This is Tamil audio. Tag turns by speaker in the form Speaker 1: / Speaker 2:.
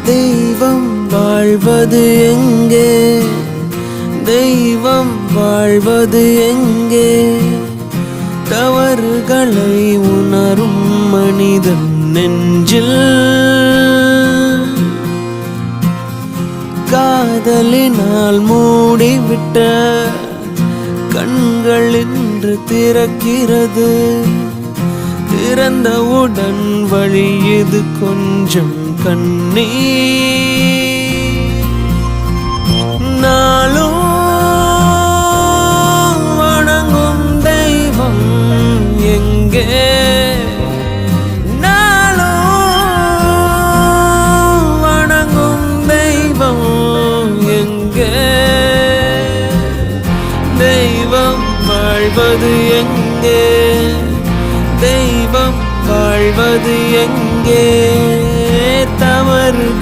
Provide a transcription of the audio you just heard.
Speaker 1: தெய்வம் வாழ்வது எங்கே? தெய்வம் வாழ்வது எங்கே? தவறுகளை உணரும் மனிதன் நெஞ்சில் காதலினால் மூடிவிட்ட கண்கள் இன்று திறக்கிறது. திறந்தவுடன் வழியது கொஞ்சம் கண்ணீர். நாளும் வணங்கும் தெய்வம் எங்கே? நாளும் வணங்கும் தெய்வம் எங்கே? தெய்வம் வாழ்வது எங்கே? தெய்வம் வாழ்வது எங்கே?